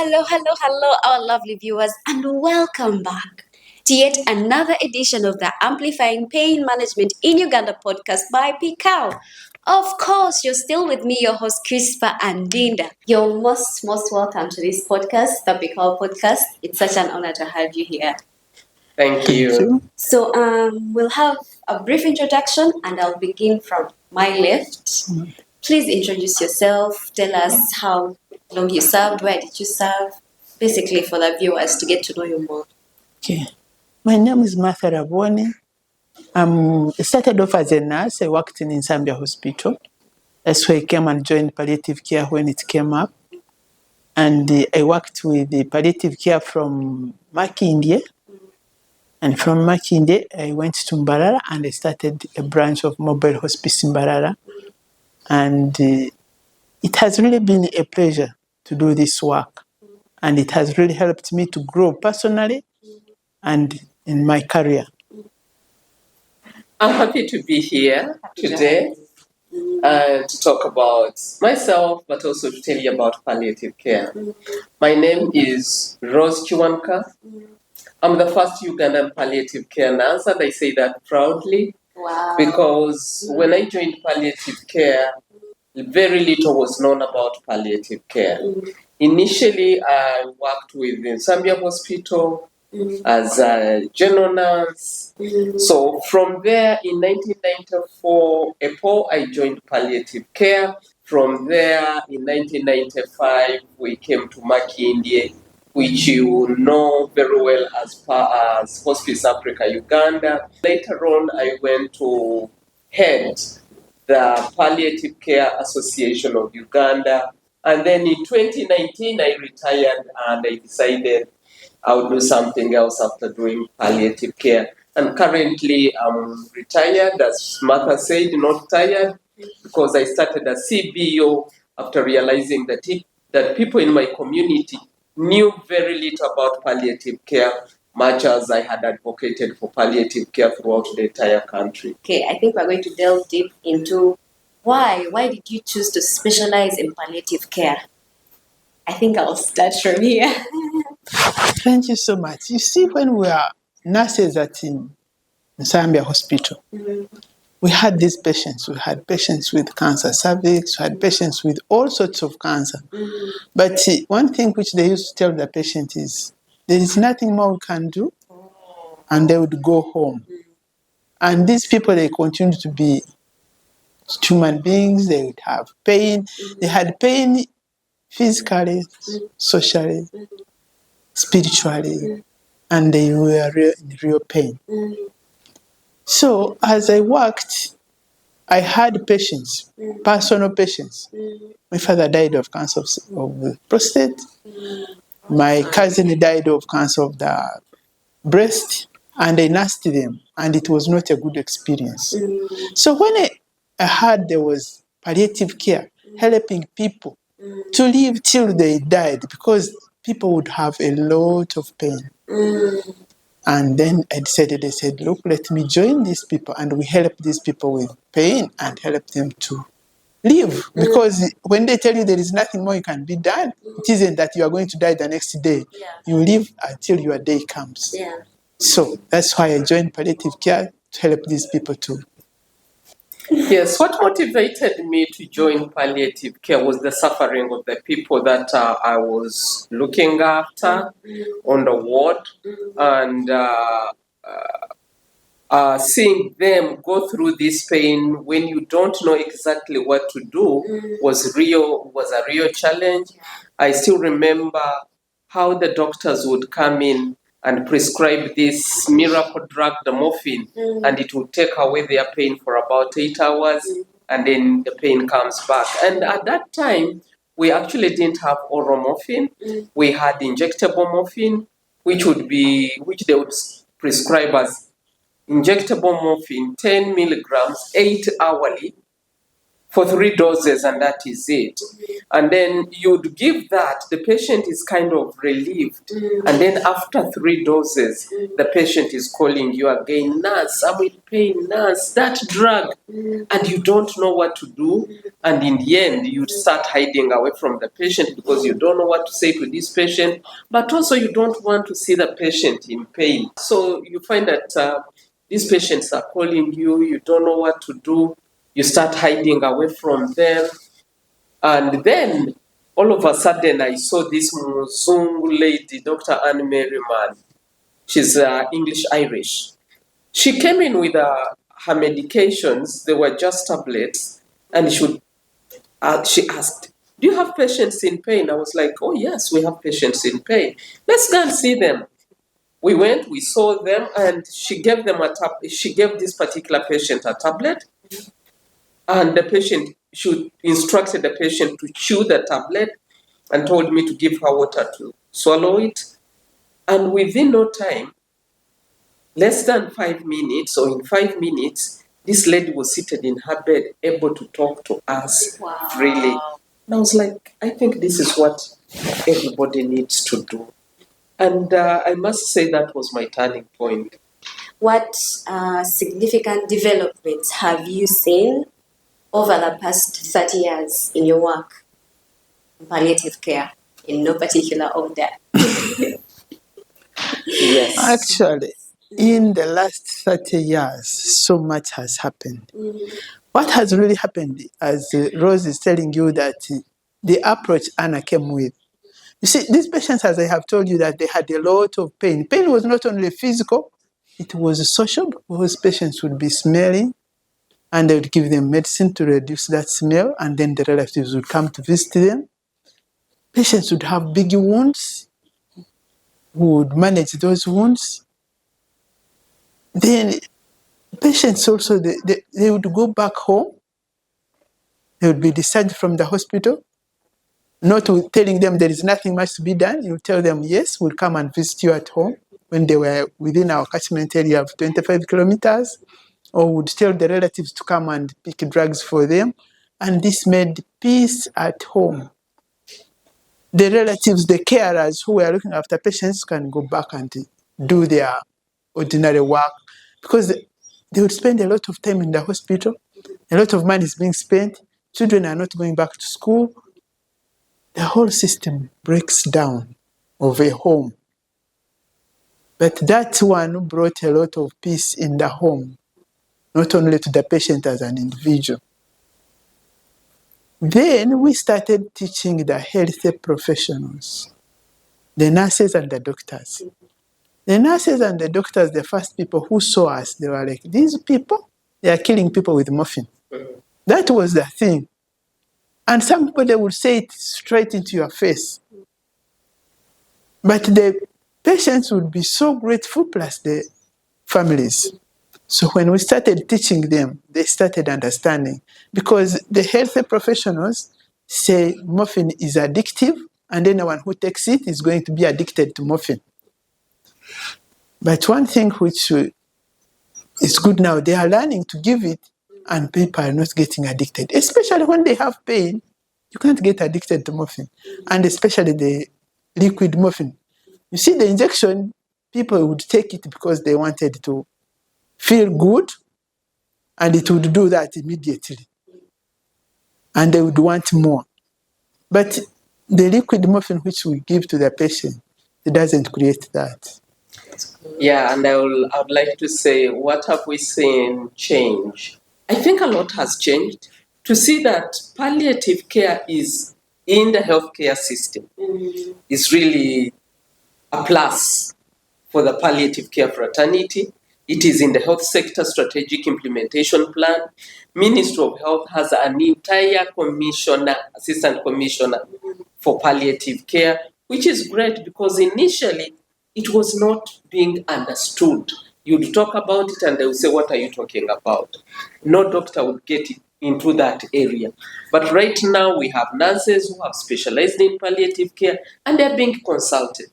hello, our lovely viewers, and welcome back to yet another edition of the Amplifying Pain Management in Uganda podcast by PCAL. Of course, you're still with me, your host, Crispa Andinda. You're most welcome to this podcast, the PCAL podcast. It's such an honor to have you here. Thank you. So, we'll have a brief introduction, and I'll begin from my left. Please introduce yourself. Tell us how long you served, where did you serve, basically for the viewers to get to know you more. Okay. My name is Martha Raboni. I started off as a nurse. I worked in Zambia Hospital. That's where I came and joined Paliative Care when it came up. And I worked with the Paliative Care from Makindye. And from Makindye, I went to Mbarara and I started a branch of mobile hospice in Mbarara. And it has really been a pleasure to do this work. And it has really helped me to grow personally and in my career. I'm happy to be here today to talk about myself, but also to tell you about palliative care. My name is Rose Chiwanka. I'm the first Ugandan palliative care nurse, and I say that proudly. Wow. Because when I joined palliative care, very little was known about palliative care. Initially, I worked with the Zambia Hospital as a general nurse. So from there, in 1994, I joined palliative care. From there, in 1995, we came to Makindye, which you know very well as Hospice Africa Uganda. Later on, I went to head the Palliative Care Association of Uganda. And then in 2019, I retired and I decided I would do something else after doing palliative care. And currently, I'm retired, as Martha said, not tired, because I started as CBO after realizing that people in my community knew very little about palliative care, much as I had advocated for palliative care throughout the entire country. Okay, I think we're going to delve deep into why did you choose to specialize in palliative care? I think I'll start from here. Thank you so much. You see, when we are nurses at Zambia Hospital, we had these patients. We had patients with cancer cervix, we had patients with all sorts of cancer. But one thing which they used to tell the patient is, there is nothing more we can do, and they would go home. And these people, they continue to be human beings. They would have pain. They had pain physically, socially, spiritually, and they were in real pain. So as I worked, I had patients, personal patients. My father died of cancer of the prostate. My cousin died of cancer of the breast, and I nursed them, and it was not a good experience. So when I heard there was palliative care, helping people to live till they died, because people would have a lot of pain. And then I said, look, let me join these people, and we help these people with pain and help them to live. Because when they tell you there is nothing more you can be done, it isn't that you are going to die the next day. You live until your day comes. So that's why I joined palliative care, to help these people too. Yes, what motivated me to join palliative care was the suffering of the people that I was looking after on the ward, and seeing them go through this pain when you don't know exactly what to do was a real challenge. I still remember how the doctors would come in and prescribe this miracle drug, the morphine, and it would take away their pain for about 8 hours, and then the pain comes back. And at that time, we actually didn't have oral morphine. We had injectable morphine, which they would prescribe as injectable morphine, 10 milligrams, 8 hourly, for 3 doses and that is it. And then you'd give that, the patient is kind of relieved. And then after 3 doses, the patient is calling you again, nurse, I'm in pain, nurse, that drug. And you don't know what to do. And in the end, you start hiding away from the patient because you don't know what to say to this patient, but also you don't want to see the patient in pain. So you find that these patients are calling you, you don't know what to do. You start hiding away from them. And then, all of a sudden, I saw this Muzungu lady, Dr. Anne Merriman. She's English-Irish. She came in with her medications. They were just tablets. And she asked, do you have patients in pain? I was like, oh, yes, we have patients in pain. Let's go and see them. We went, we saw them, and she gave this particular patient a tablet. And the patient, she instructed the patient to chew the tablet and told me to give her water to swallow it. And within no time, less than 5 minutes, or in 5 minutes, this lady was seated in her bed, able to talk to us freely. And I was like, I think this is what everybody needs to do. And I must say that was my turning point. What significant developments have you seen over the past 30 years in your work in palliative care, in no particular order? Yes. Actually, in the last 30 years, so much has happened. What has really happened, as Rose is telling you, that the approach Anna came with. You see, these patients, as I have told you, that they had a lot of pain. Pain was not only physical, it was social, because patients would be smelling, and they would give them medicine to reduce that smell, and then the relatives would come to visit them. Patients would have big wounds, who would manage those wounds. Then patients also, they would go back home. They would be discharged from the hospital, not telling them there is nothing much to be done. You tell them, yes, we'll come and visit you at home when they were within our catchment area of 25 kilometers, or would tell the relatives to come and pick drugs for them. And this made peace at home. The relatives, the carers who were looking after patients can go back and do their ordinary work, because they would spend a lot of time in the hospital. A lot of money is being spent. Children are not going back to school. The whole system breaks down of a home. But that one brought a lot of peace in the home, not only to the patient as an individual. Then we started teaching the health professionals, the nurses and the doctors. The nurses and the doctors, the first people who saw us, they were like, these people, they are killing people with morphine. That was the thing. And somebody would say it straight into your face. But the patients would be so grateful, plus the families. So when we started teaching them, they started understanding, because the health professionals say morphine is addictive, and anyone who takes it is going to be addicted to morphine. But one thing which is good now, they are learning to give it, and people are not getting addicted. Especially when they have pain, you can't get addicted to morphine, and especially the liquid morphine. You see, the injection, people would take it because they wanted to feel good, and it would do that immediately. And they would want more. But the liquid morphine which we give to the patient, it doesn't create that. Yeah, and I would like to say, what have we seen change? I think a lot has changed. To see that palliative care is in the healthcare system is really a plus for the palliative care fraternity. It is in the health sector strategic implementation plan. Ministry of Health has an entire commissioner, assistant commissioner for palliative care, which is great because initially it was not being understood. You'd talk about it and they would say, what are you talking about? No doctor would get into that area. But right now we have nurses who have specialized in palliative care and they're being consulted.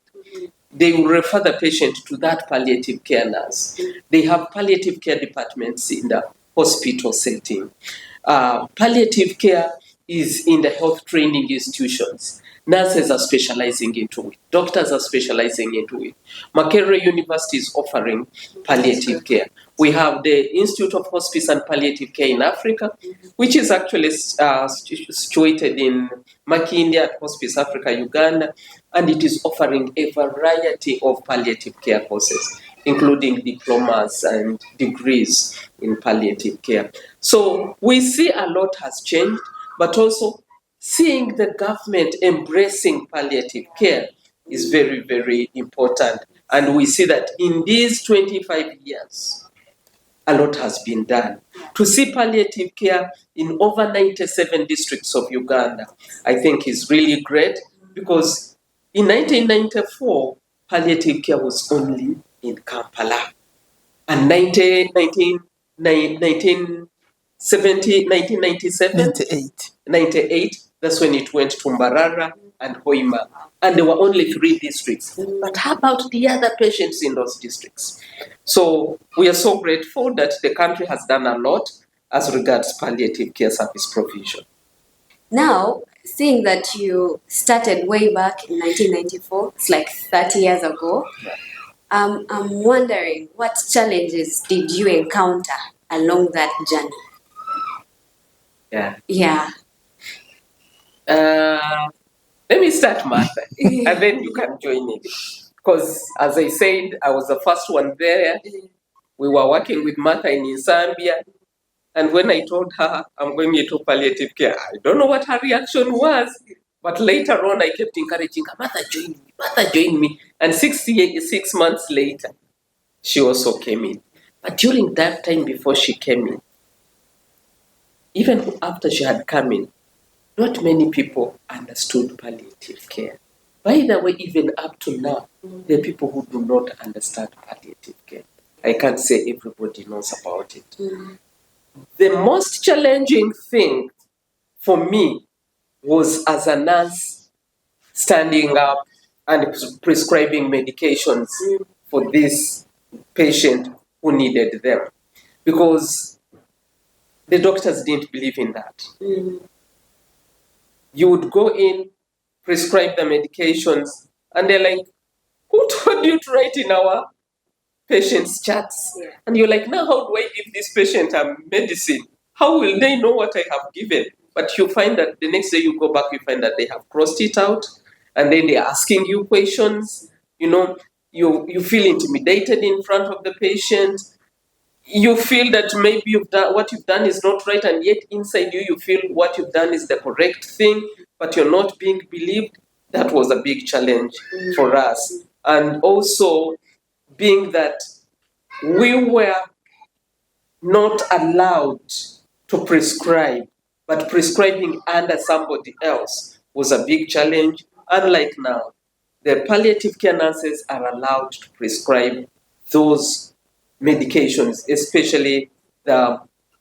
They will refer the patient to that palliative care nurse. They have palliative care departments in the hospital setting. Palliative care is in the health training institutions. Nurses are specializing into it. Doctors are specializing into it. Makerere University is offering palliative care. We have the Institute of Hospice and Palliative Care in Africa, which is actually situated in Makindye at Hospice Africa, Uganda, and it is offering a variety of palliative care courses, including diplomas and degrees in palliative care. So we see a lot has changed, but also seeing the government embracing palliative care is very, very important. And we see that in these 25 years, a lot has been done. To see palliative care in over 97 districts of Uganda, I think is really great, because in 1994, palliative care was only in Kampala. And 1998, that's when it went to Mbarara and Hoima. And there were only 3 districts. But how about the other patients in those districts? So we are so grateful that the country has done a lot as regards palliative care service provision. Now, seeing that you started way back in 1994, it's like 30 years ago, I'm wondering, what challenges did you encounter along that journey? Yeah. Let me start, Martha, and then you can join in. Because as I said, I was the first one there. We were working with Martha in Zambia. And when I told her I'm going into palliative care, I don't know what her reaction was. But later on, I kept encouraging her, Martha, join me, Martha, join me. And 6 months later, she also came in. But during that time before she came in, even after she had come in, not many people understood palliative care. By the way, even up to now, there are people who do not understand palliative care. I can't say everybody knows about it. The most challenging thing for me was, as a nurse, standing up and prescribing medications for this patient who needed them, because the doctors didn't believe in that. You would go in, prescribe the medications, and they're like, who told you to write in our patient's charts? Yeah. And you're like, now how do I give this patient a medicine? How will they know what I have given? But you find that the next day you go back, you find that they have crossed it out, and then they're asking you questions. You feel intimidated in front of the patient. You feel that maybe what you've done is not right, and yet inside you feel what you've done is the correct thing, but you're not being believed. That was a big challenge for us. And also, being that we were not allowed to prescribe, but prescribing under somebody else was a big challenge. Unlike now, the palliative care nurses are allowed to prescribe those medications, especially the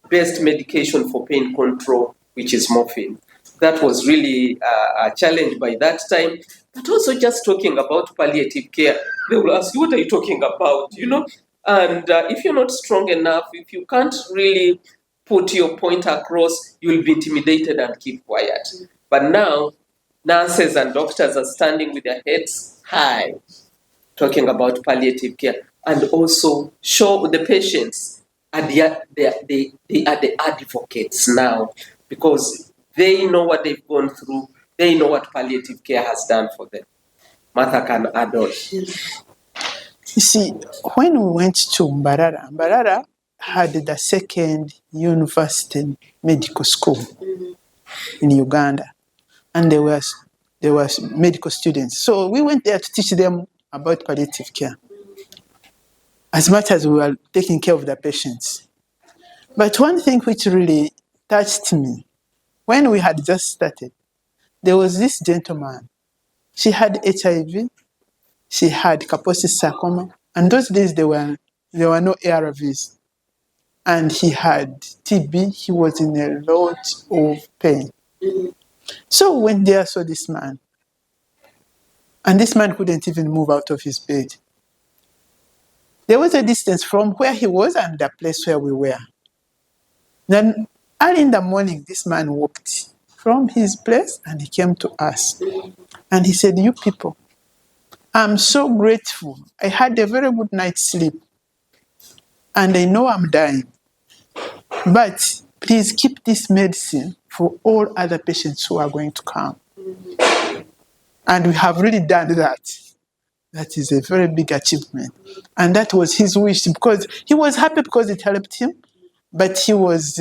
best medication for pain control, which is morphine. That was really a challenge by that time. But also, just talking about palliative care, they will ask you, what are you talking about? And if you're not strong enough, if you can't really put your point across, you'll be intimidated and keep quiet. But now, nurses and doctors are standing with their heads high, talking about palliative care, and also show the patients they are the advocates now, because they know what they've gone through. They know what palliative care has done for them. Martha can add on. You see, when we went to Mbarara had the second university medical school in Uganda, and there was medical students. So we went there to teach them about palliative care, as much as we were taking care of the patients. But one thing which really touched me, when we had just started, there was this gentleman. She had HIV, she had Kaposi sarcoma, and those days there were no ARVs. And he had TB, he was in a lot of pain. So we went there, saw this man, and this man couldn't even move out of his bed. There was a distance from where he was and the place where we were. Then Early in the morning, this man walked from his place and he came to us. And he said, "You people, I'm so grateful. I had a very good night's sleep. And I know I'm dying. But please keep this medicine for all other patients who are going to come." And we have really done that. That is a very big achievement. And that was his wish, because he was happy because it helped him, but he was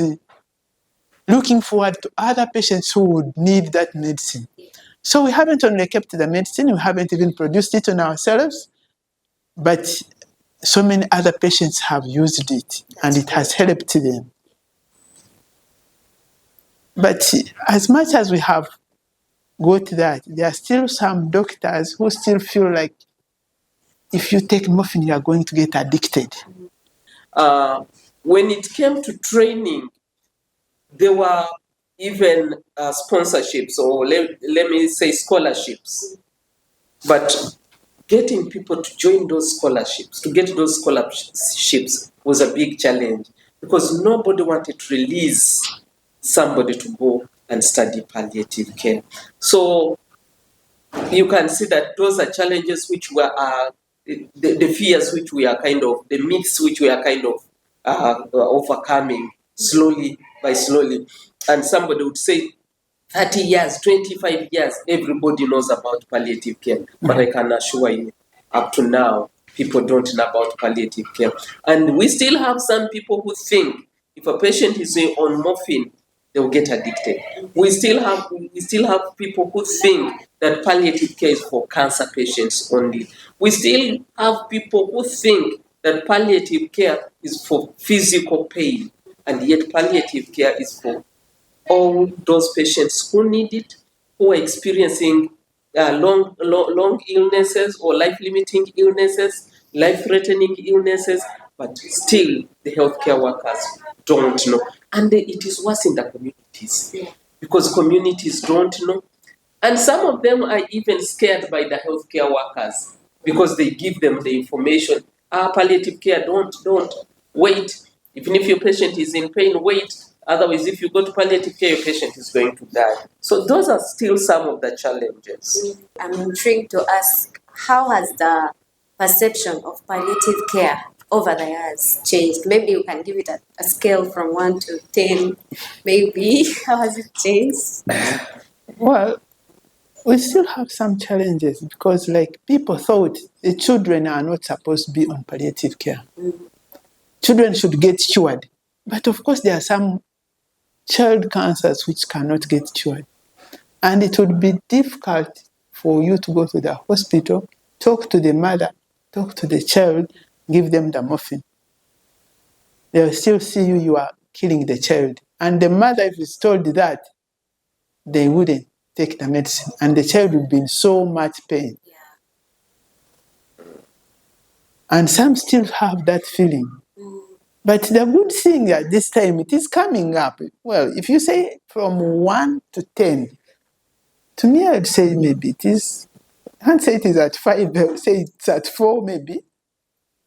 looking forward to other patients who would need that medicine. So we haven't only kept the medicine, we haven't even produced it on ourselves, but so many other patients have used it and it has helped them. But as much as we have got that, there are still some doctors who still feel like if you take morphine, you are going to get addicted. When it came to training, there were even sponsorships, or let me say scholarships. But getting people to join those scholarships, to get those scholarships, was a big challenge, because nobody wanted to release somebody to go and study palliative care. So you can see that those are challenges which were the fears which we are kind of, the myths which we are kind of overcoming slowly by slowly. And somebody would say 30 years, 25 years, everybody knows about palliative care. But I can assure you, up to now, people don't know about palliative care. And we still have some people who think if a patient is on morphine, they will get addicted. We still have people who think that palliative care is for cancer patients only. We still have people who think that palliative care is for physical pain, and yet palliative care is for all those patients who need it, who are experiencing long illnesses or life-limiting illnesses, life-threatening illnesses, but still the healthcare workers don't know. And it is worse in the communities, because communities don't know. And some of them are even scared by the healthcare workers, because they give them the information. Palliative care, don't wait. Even if your patient is in pain, wait. Otherwise, if you go to palliative care, your patient is going to die. So those are still some of the challenges. I'm intrigued to ask, how has the perception of palliative care over the years changed? Maybe you can give it a scale from 1 to 10. Maybe. How has it changed? Well, we still have some challenges because, like, people thought the children are not supposed to be on palliative care. Children should get cured. But of course, there are some child cancers which cannot get cured. And it would be difficult for you to go to the hospital, talk to the mother, talk to the child, give them the morphine. They'll still see you are killing the child. And the mother, if is told that, they wouldn't take the medicine. And the child would be in so much pain. And some still have that feeling. But the good thing at this time, it is coming up. Well, if you say from 1 to 10, to me, I'd say maybe it is, I can't say it is at 5, I would say it's at 4 maybe,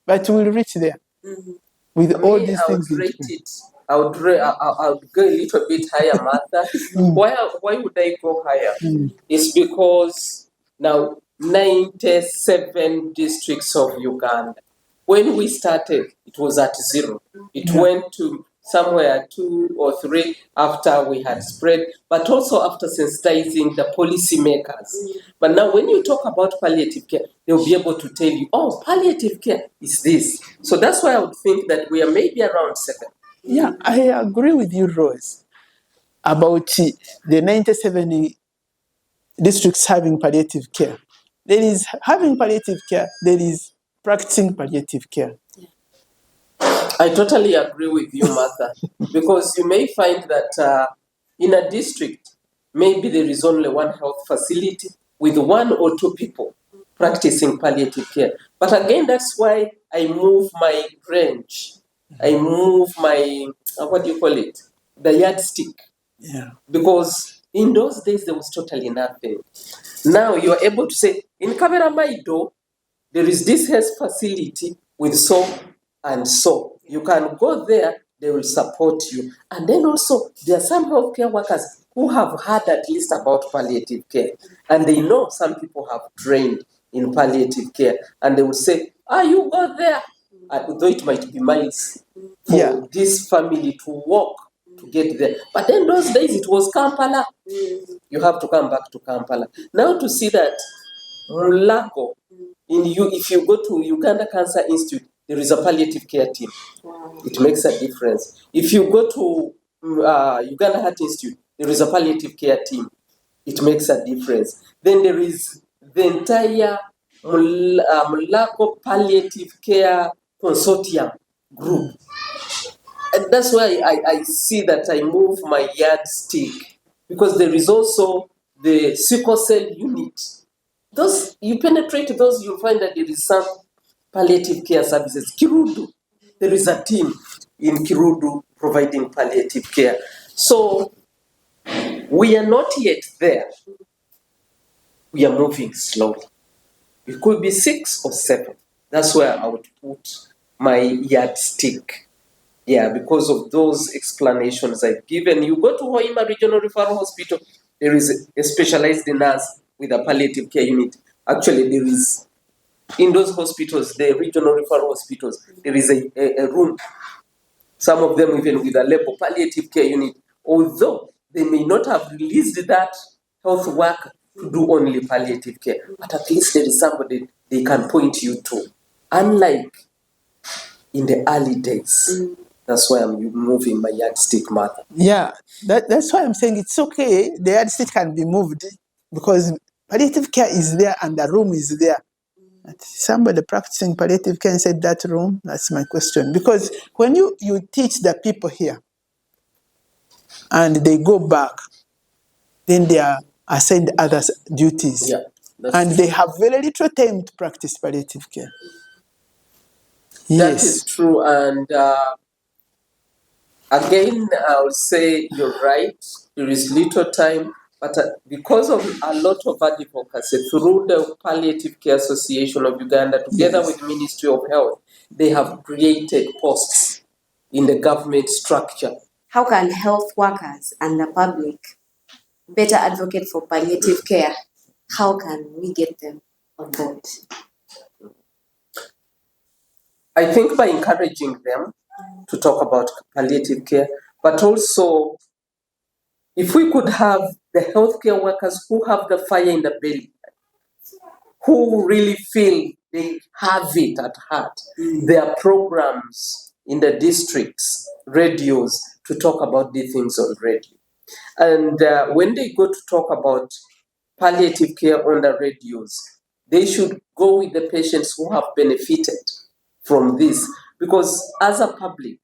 but we'll reach there. With all these things. I would go a little bit higher, Martha. Why would I go higher? It's because now 97 districts of Uganda. When we started, it was at 0. It went to somewhere 2 or 3 after we had spread, but also after sensitizing the policymakers. But now when you talk about palliative care, they'll be able to tell you, oh, palliative care is this. So that's why I would think that we are maybe around 7. Yeah, I agree with you, Rose, about the 97 districts having palliative care. There is having palliative care, there is practicing palliative care. I totally agree with you, Martha, because you may find that in a district, maybe there is only one health facility with 1 or 2 people practicing palliative care. But again, that's why I move my range. I move my, the yardstick. Yeah. Because in those days, there was totally nothing. Now you are able to say, in Kaberamaido, there is this health facility with so and so. You can go there, they will support you. And then also, there are some healthcare workers who have heard at least about palliative care, and they know some people have trained in palliative care, and they will say, you go there, although it might be miles for this family to walk to get there. But then those days it was Kampala. You have to come back to Kampala. Now to see that Mulago, if you go to Uganda Cancer Institute, there is a palliative care team. Wow. It makes a difference. If you go to Uganda Heart Institute, there is a palliative care team. It makes a difference. Then there is the entire Mulago Palliative Care Consortium group. And that's why I see that I move my yardstick, because there is also the sickle cell unit. Those, you penetrate those, you'll find that there is some palliative care services. Kirudu, there is a team in Kirudu providing palliative care. So we are not yet there. We are moving slowly. It could be 6 or 7. That's where I would put my yardstick. Yeah, because of those explanations I've given. You go to Hoima Regional Referral Hospital, there is a specialized nurse with a palliative care unit. Actually, there is, in those hospitals, the regional referral hospitals, there is a room, some of them even with a label, palliative care unit, although they may not have released that health worker to do only palliative care, but at least there is somebody they can point you to. Unlike in the early days. That's why I'm moving my yardstick, Martha. Yeah, that's why I'm saying it's okay. The yardstick can be moved because palliative care is there and the room is there. Somebody practicing palliative care inside that room, that's my question. Because when you teach the people here and they go back, then they are assigned other duties. Yeah, and they have very little time to practice palliative care. That is true. And again, I would say you're right. There is little time, but because of a lot of advocacy through the Palliative Care Association of Uganda, together with Ministry of Health, they have created posts in the government structure. How can health workers and the public better advocate for palliative care? How can we get them on board? I think by encouraging them to talk about palliative care, but also if we could have the healthcare workers who have the fire in the belly, who really feel they have it at heart, their programs in the districts, radios, to talk about these things on radio. And when they go to talk about palliative care on the radios, they should go with the patients who have benefited from this, because as a public,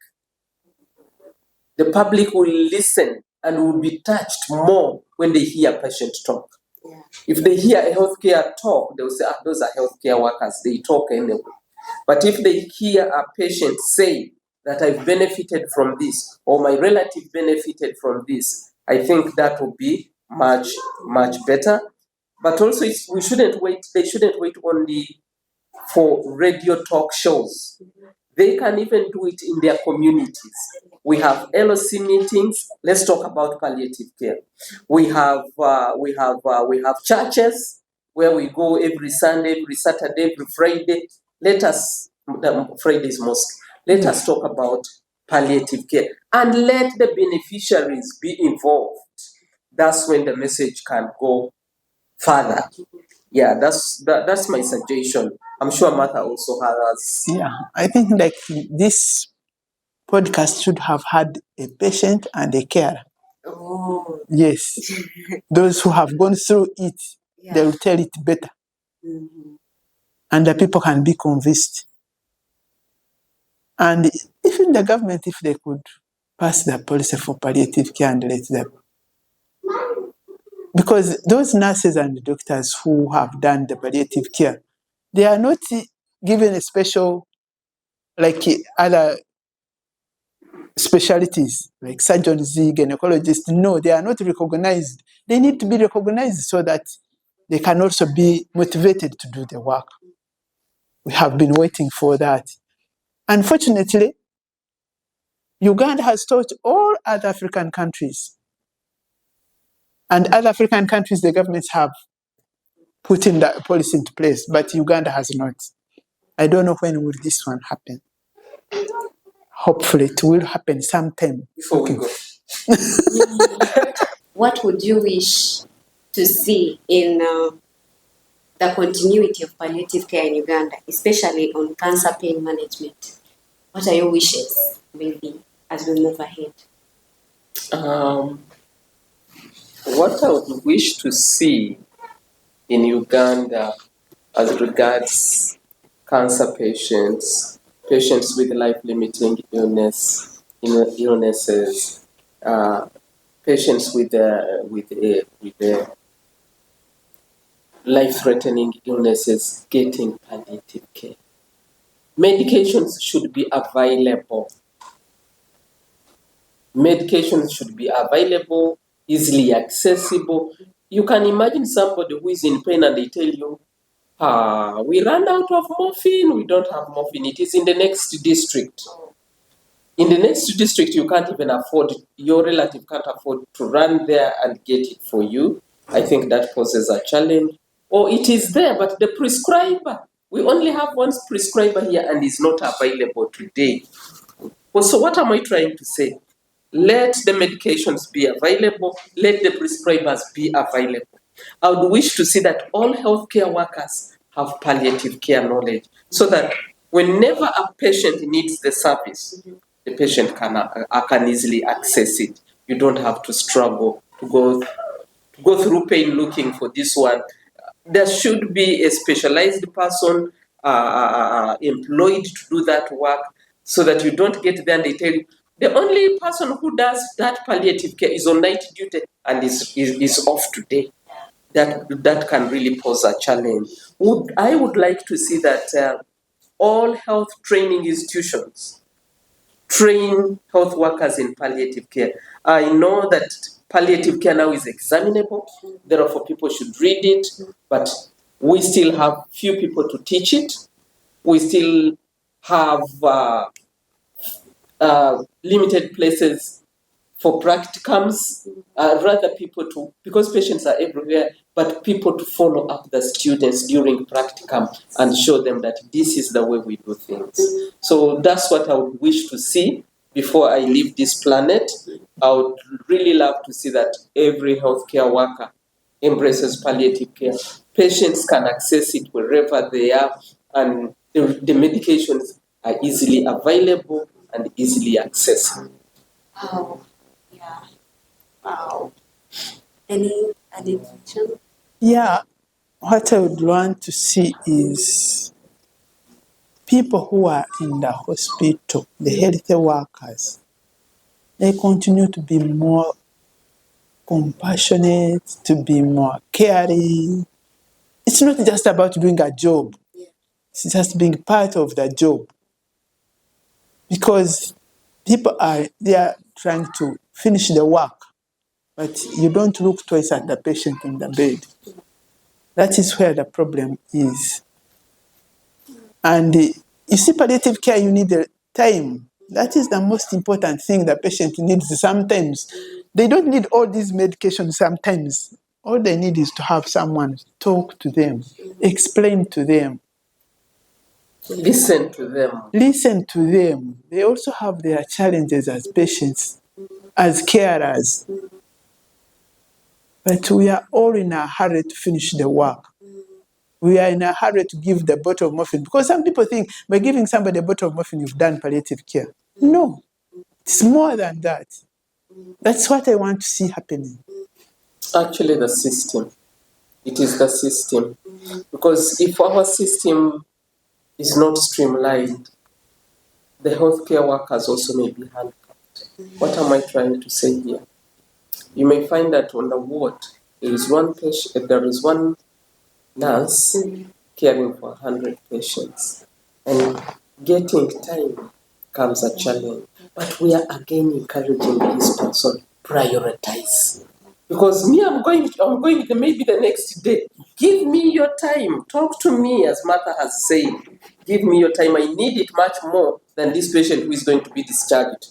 the public will listen and will be touched more when they hear a patient talk. Yeah. If they hear a healthcare talk, they'll say, those are healthcare workers, they talk anyway. But if they hear a patient say that I've benefited from this, or my relative benefited from this, I think that will be much, much better. But also, we shouldn't wait, they shouldn't wait only for radio talk shows. They can even do it in their communities. We have LOC meetings. Let's talk about palliative care. We have churches where we go every Sunday, every Saturday, every Friday. Friday's mosque. Let us talk about palliative care and let the beneficiaries be involved. That's when the message can go further. Yeah, that's my suggestion. I'm sure Martha also has. Yeah, I think like this podcast should have had a patient and a carer. Oh. Yes. Those who have gone through it, they will tell it better. Mm-hmm. And the people can be convinced. And even the government, if they could pass the policy for palliative care and let them. Because those nurses and doctors who have done the palliative care, they are not given a special, like other specialties, like surgeons, gynecologists. No, they are not recognized. They need to be recognized so that they can also be motivated to do the work. We have been waiting for that. Unfortunately, Uganda has taught all other African countries. And other African countries, the governments have put in that policy into place, but Uganda has not. I don't know when will this one happen. Hopefully it will happen sometime. Before we go. What would you wish to see in the continuity of palliative care in Uganda, especially on cancer pain management? What are your wishes, maybe, as we move ahead? What I would wish to see in Uganda as regards cancer patients, patients with life-limiting illnesses, patients with life-threatening illnesses getting palliative care. Medications should be available. Medications should be available, easily accessible. You can imagine somebody who is in pain and they tell you, we ran out of morphine, we don't have morphine, it is in the next district. In the next district, you can't even afford, your relative can't afford to run there and get it for you. I think that poses a challenge. Or it is there, but the prescriber, we only have one prescriber here and is not available today. Well, so what am I trying to say? Let the medications be available, let the prescribers be available. I would wish to see that all healthcare workers have palliative care knowledge so that whenever a patient needs the service, the patient can easily access it. You don't have to struggle to go through pain looking for this one. There should be a specialized person employed to do that work so that you don't get there and they tell you, the only person who does that palliative care is on night duty and is off today. That can really pose a challenge. I would like to see that all health training institutions train health workers in palliative care. I know that palliative care now is examinable, therefore people should read it, but we still have few people to teach it. We still have limited places for practicums, rather people to, because patients are everywhere, but people to follow up the students during practicum and show them that this is the way we do things. So that's what I would wish to see before I leave this planet. I would really love to see that every healthcare worker embraces palliative care. Patients can access it wherever they are, and the medications are easily available and easily accessible. Wow. Yeah. Wow. Any addition? Yeah, what I would want to see is people who are in the hospital, the healthcare workers, they continue to be more compassionate, to be more caring. It's not just about doing a job. It's just being part of the job. Because people are trying to finish the work, but you don't look twice at the patient in the bed. That is where the problem is. And you see, palliative care, you need the time. That is the most important thing the patient needs sometimes. They don't need all these medications sometimes. All they need is to have someone talk to them, explain to them. Listen to them. Listen to them. They also have their challenges as patients, as carers. But we are all in a hurry to finish the work. We are in a hurry to give the bottle of morphine. Because some people think by giving somebody a bottle of morphine, you've done palliative care. No, it's more than that. That's what I want to see happening. Actually, the system. It is the system. Because if our system is not streamlined, the healthcare workers also may be handcuffed. What am I trying to say here? You may find that on the ward, there is one nurse caring for 100 patients. And getting time comes a challenge. But we are again encouraging this person, prioritize. Because me, I'm going maybe the next day. Give me your time. Talk to me, as Martha has said. Give me your time. I need it much more than this patient who is going to be discharged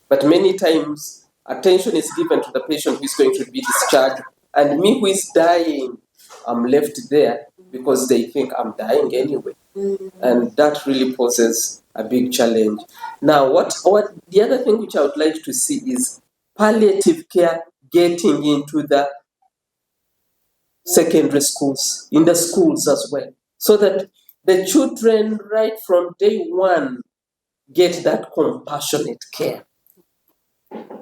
But many times, attention is given to the patient who is going to be discharged, and me who is dying, I'm left there because they think I'm dying anyway. And that really poses a big challenge. Now, what the other thing which I would like to see is palliative care getting into the secondary schools, in the schools as well, so that the children right from day one get that compassionate care.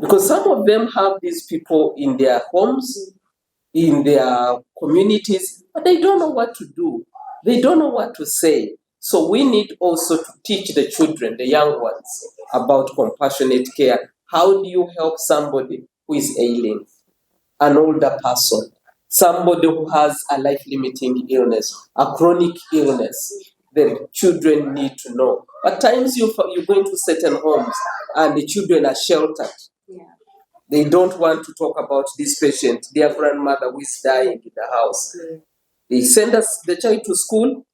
Because some of them have these people in their homes, in their communities, but they don't know what to do. They don't know what to say. So we need also to teach the children, the young ones, about compassionate care. How do you help somebody who is ailing, an older person, somebody who has a life-limiting illness, a chronic illness? The children need to know. At times you go into certain homes and the children are sheltered. They don't want to talk about this patient, their grandmother who is dying in the house. They send the child to school,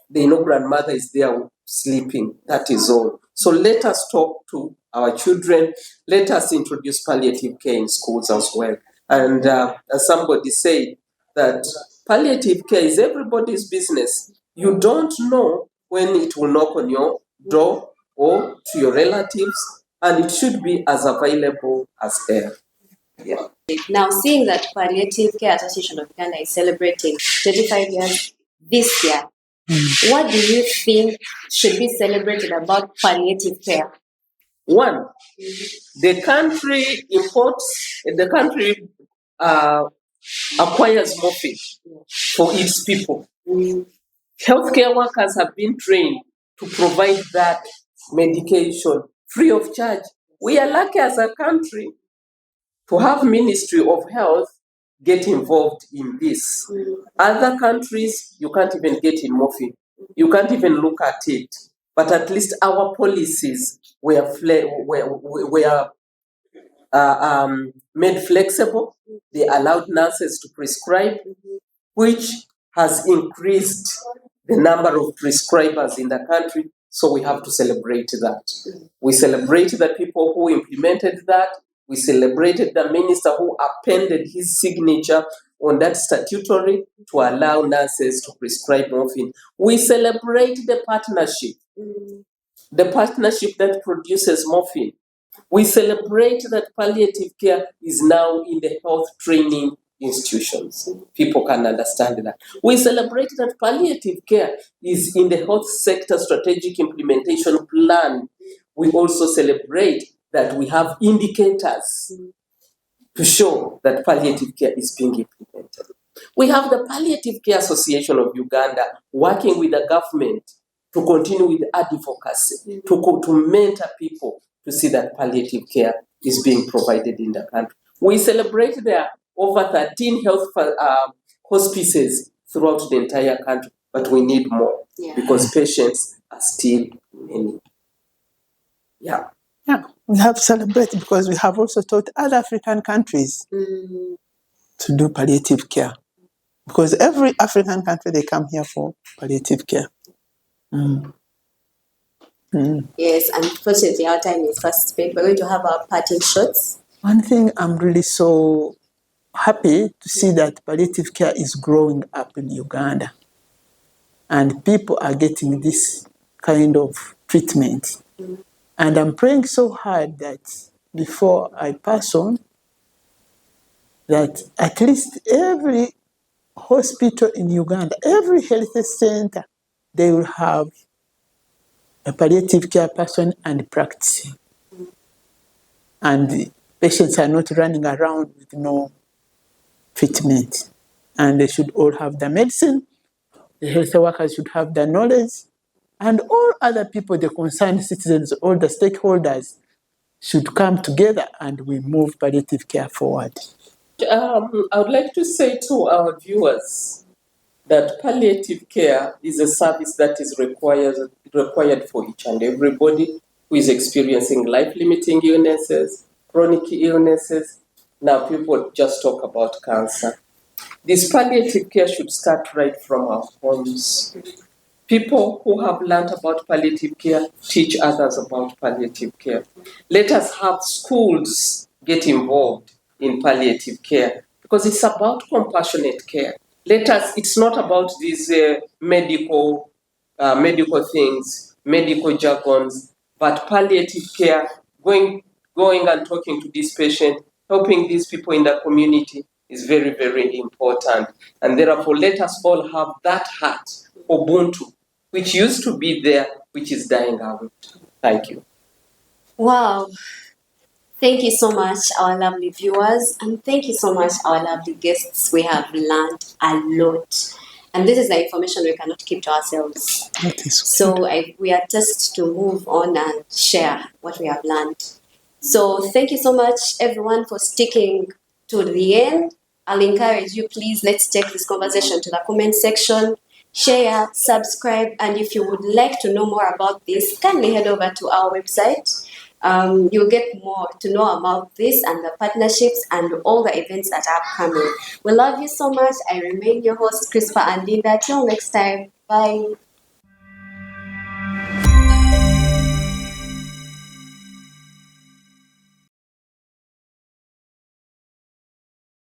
they know grandmother is there sleeping. That is all. So let us talk to our children. Let us introduce palliative care in schools as well. And as somebody said, that palliative care is everybody's business. You don't know when it will knock on your door or to your relatives, and it should be as available as air. Yeah. Now, seeing that Palliative Care Association of Uganda is celebrating 25 years this year, what do you think should be celebrated about palliative care? One, the country acquires morphine for its people. Healthcare workers have been trained to provide that medication free of charge. We are lucky as a country to have Ministry of Health get involved in this. Other countries, you can't even get in morphine. You can't even look at it. But at least our policies were made flexible. They allowed nurses to prescribe, which has increased the number of prescribers in the country. So we have to celebrate that. We celebrate the people who implemented that. We celebrated the minister who appended his signature on that statutory to allow nurses to prescribe morphine. We celebrate the partnership that produces morphine. We celebrate that palliative care is now in the health training institutions. People can understand that. We celebrate that palliative care is in the health sector strategic implementation plan. We also celebrate that we have indicators to show that palliative care is being implemented. We have the Palliative Care Association of Uganda working with the government to continue with advocacy, to mentor people to see that palliative care is being provided in the country. We celebrate there are over 13 health hospices throughout the entire country, but we need more because patients are still many. Yeah. Yeah, we have to celebrate because we have also taught other African countries to do palliative care. Because every African country, they come here for palliative care. Yes, unfortunately, our time is fast spent. We're going to have our parting shots. One thing I'm really so happy to see that palliative care is growing up in Uganda. And people are getting this kind of treatment. And I'm praying so hard that before I pass on, that at least every hospital in Uganda, every health center, they will have a palliative care person and practicing. And the patients are not running around with no treatment. And they should all have the medicine. The health workers should have the knowledge. And all other people, the concerned citizens, all the stakeholders should come together and we move palliative care forward. I would like to say to our viewers that palliative care is a service that is required for each and everybody who is experiencing life-limiting illnesses, chronic illnesses. Now people just talk about cancer. This palliative care should start right from our homes. People who have learned about palliative care teach others about palliative care. Let us have schools get involved in palliative care because it's about compassionate care. It's not about these medical things, medical jargons, but palliative care, going and talking to this patient, helping these people in the community is very, very important. And therefore, let us all have that heart, Ubuntu, which used to be there, which is dying out. Thank you. Wow. Thank you so much, our lovely viewers, and thank you so much, our lovely guests. We have learned a lot. And this is the information we cannot keep to ourselves. So we are just to move on and share what we have learned. So thank you so much, everyone, for sticking to the end. I'll encourage you, please, let's take this conversation to the comment section. Share, subscribe, and if you would like to know more about this, kindly head over to our website. You'll get more to know about this and the partnerships and all the events that are coming. We love you so much. I remain your host, Crispa and Linda. Till next time. Bye.